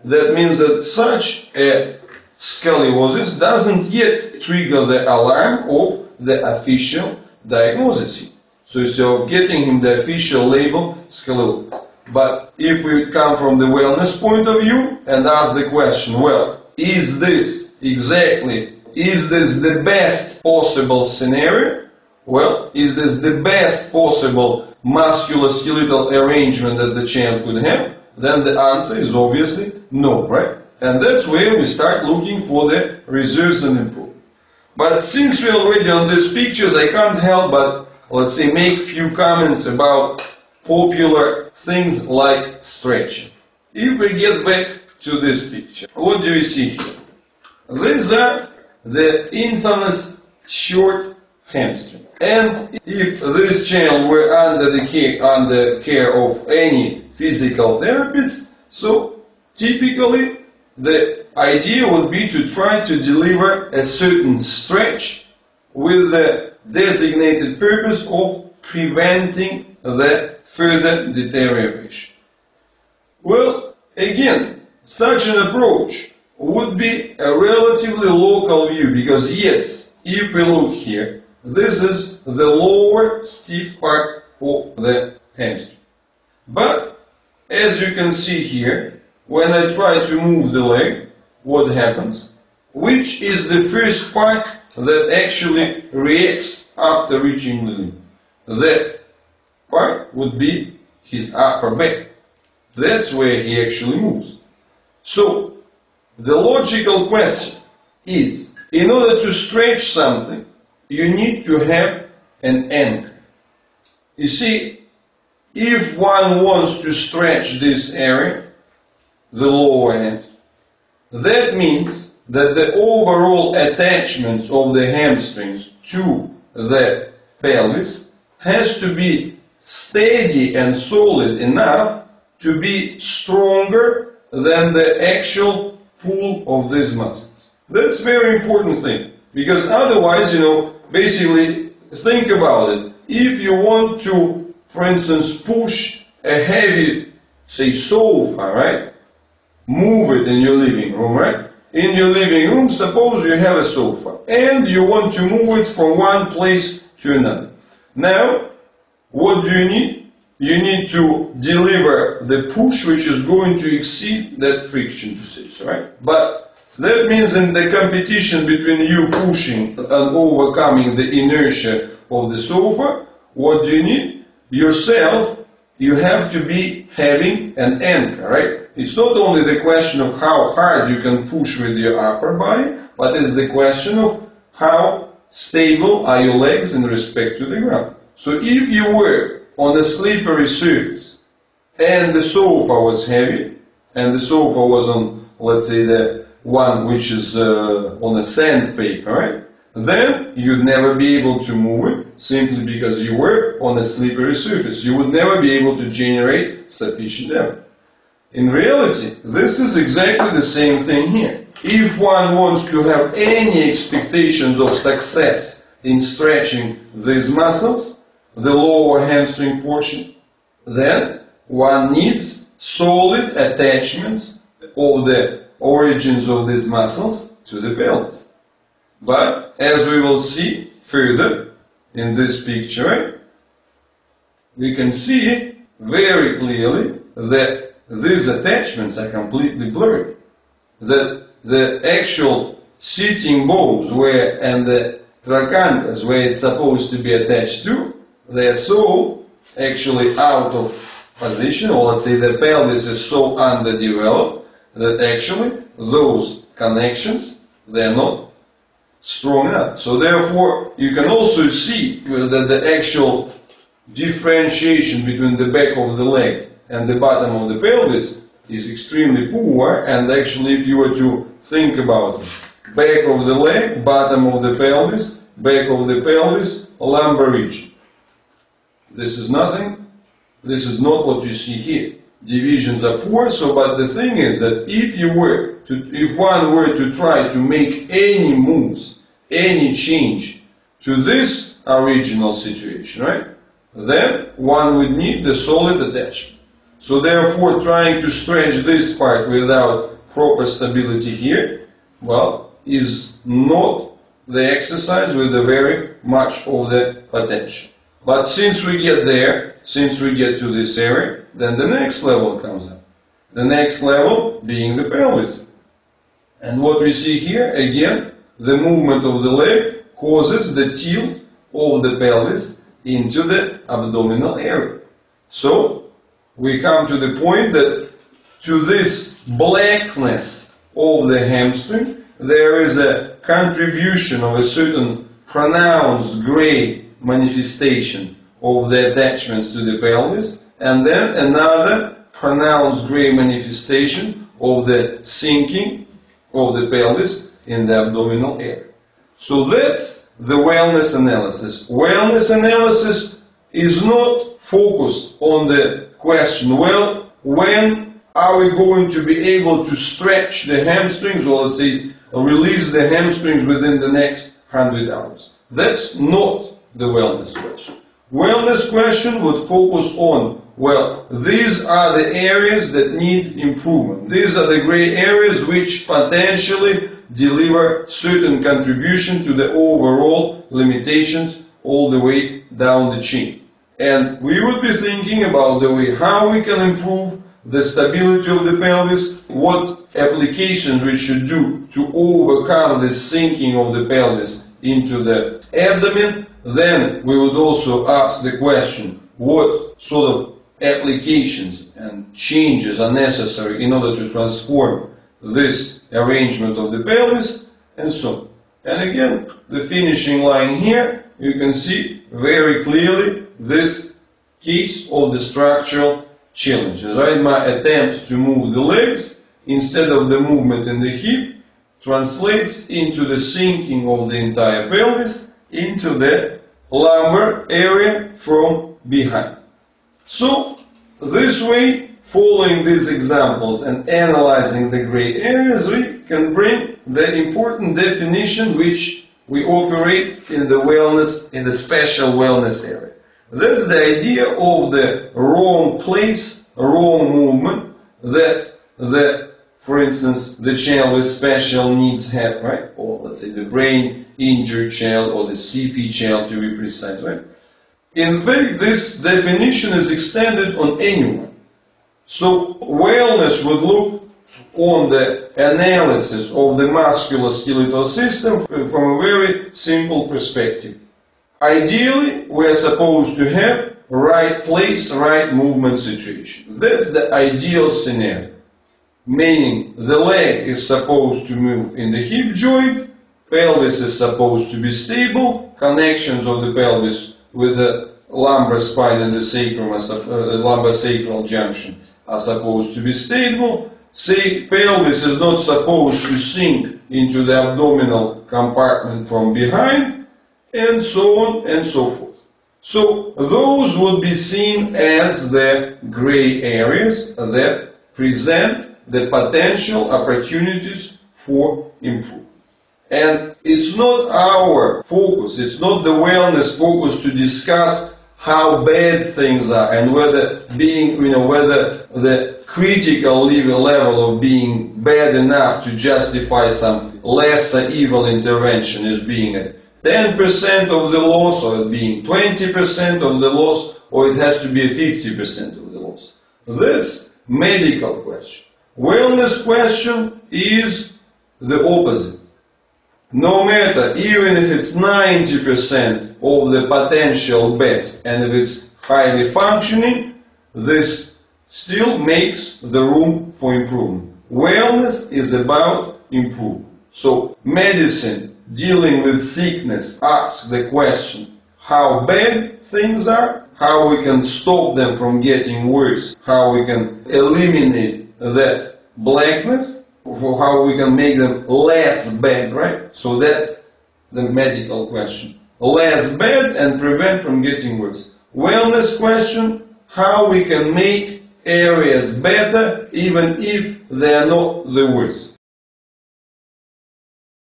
that means that such a scoliosis doesn't yet trigger the alarm of the official diagnosis. So instead of getting him the official label scoliosis. But if we come from the wellness point of view and ask the question, well, is this the best possible scenario? Well, is this the best possible musculoskeletal arrangement that the child could have? Then the answer is obviously no, right? And that's where we start looking for the reserves and improvement. But since we're already on these pictures, I can't help but, let's say, make a few comments about popular things like stretching. If we get back to this picture, what do we see here? These are the infamous short hamstring. And if this child were under the care of any physical therapist, so typically the idea would be to try to deliver a certain stretch with the designated purpose of preventing the further deterioration. Well, again, such an approach would be a relatively local view, because yes, if we look here, this is the lower stiff part of the hamstring. But as you can see here, when I try to move the leg, what happens? Which is the first part that actually reacts after reaching the limb? That part would be his upper back. That's where he actually moves. So, the logical question is, in order to stretch something, you need to have an anchor. You see, if one wants to stretch this area, the lower hamstring, that means that the overall attachments of the hamstrings to the pelvis has to be steady and solid enough to be stronger than the actual pull of these muscles. That's a very important thing, because otherwise, basically think about it. If you want to, for instance, push a heavy, say, sofa, right? Move it in your living room, right? In your living room, suppose you have a sofa and you want to move it from one place to another. Now, what do you need? You need to deliver the push which is going to exceed that friction to say, right? But that means in the competition between you pushing and overcoming the inertia of the sofa, what do you need? Yourself, you have to be having an anchor, right? It's not only the question of how hard you can push with your upper body, but it's the question of how stable are your legs in respect to the ground. So if you were on a slippery surface and the sofa was heavy, and the sofa was on, let's say, the one which is on a sandpaper, right? Then you'd never be able to move it simply because you were on a slippery surface. You would never be able to generate sufficient effort. In reality, this is exactly the same thing here. If one wants to have any expectations of success in stretching these muscles, the lower hamstring portion, then one needs solid attachments of the origins of these muscles to the pelvis. But as we will see further in this picture, right, we can see very clearly that these attachments are completely blurred. That the actual sitting bones and the trochanter where it's supposed to be attached to, they are so actually out of position, or let's say the pelvis is so underdeveloped that actually those connections, they are not strong enough. So therefore you can also see that the actual differentiation between the back of the leg and the bottom of the pelvis is extremely poor, and actually if you were to think about it, back of the leg, bottom of the pelvis, back of the pelvis, lumbar region. This is nothing, this is not what you see here. Divisions are poor, but the thing is that if one were to try to make any moves, any change to this original situation, right, then one would need the solid attachment. So therefore, trying to stretch this part without proper stability here, well, is not the exercise with the very much of the potential. But since we get there, since we get to this area, then the next level comes up. The next level being the pelvis. And what we see here, again, the movement of the leg causes the tilt of the pelvis into the abdominal area. So, we come to the point that to this blackness of the hamstring, there is a contribution of a certain pronounced gray manifestation of the attachments to the pelvis, and then another pronounced gray manifestation of the sinking of the pelvis in the abdominal area. So that's the wellness analysis. Wellness analysis is not focused on the question, well, when are we going to be able to stretch the hamstrings, or let's say release the hamstrings within the next 100 hours. That's not the wellness question. Wellness question would focus on, well, these are the areas that need improvement. These are the gray areas which potentially deliver certain contribution to the overall limitations all the way down the chain. And we would be thinking about the way how we can improve the stability of the pelvis, what applications we should do to overcome the sinking of the pelvis into the abdomen. Then we would also ask the question, what sort of applications and changes are necessary in order to transform this arrangement of the pelvis, and so on. And again, the finishing line here, you can see very clearly this case of the structural challenges. Right? My attempts to move the legs instead of the movement in the hip translates into the sinking of the entire pelvis into the lumbar area from behind. So, this way, following these examples and analyzing the gray areas, we can bring the important definition which we operate in the wellness, in the special wellness area. That's the idea of the wrong place, wrong movement that for instance, the child with special needs have, right? Or let's say the brain injured child or the CP child to be precise, right? In fact, this definition is extended on anyone. So, wellness would look on the analysis of the musculoskeletal system from a very simple perspective. Ideally, we are supposed to have right place, right movement situation. That's the ideal scenario. Meaning, the leg is supposed to move in the hip joint, pelvis is supposed to be stable, connections of the pelvis with the lumbar spine and the sacrum, lumbar sacral junction are supposed to be stable. Pelvis is not supposed to sink into the abdominal compartment from behind, and so on and so forth. So those would be seen as the gray areas that present the potential opportunities for improvement. And it's not our focus, it's not the wellness focus to discuss how bad things are and whether whether the critical level of being bad enough to justify some lesser evil intervention is being at 10% of the loss, or it being 20% of the loss, or it has to be a 50% of the loss. That's medical question. Wellness question is the opposite. No matter, even if it's 90% of the potential best and if it's highly functioning, this still makes the room for improvement. Wellness is about improvement. So medicine dealing with sickness asks the question how bad things are, how we can stop them from getting worse, how we can eliminate that blackness, for how we can make them less bad, right? So that's the medical question. Less bad and prevent from getting worse. Wellness question, how we can make areas better even if they are not the worst.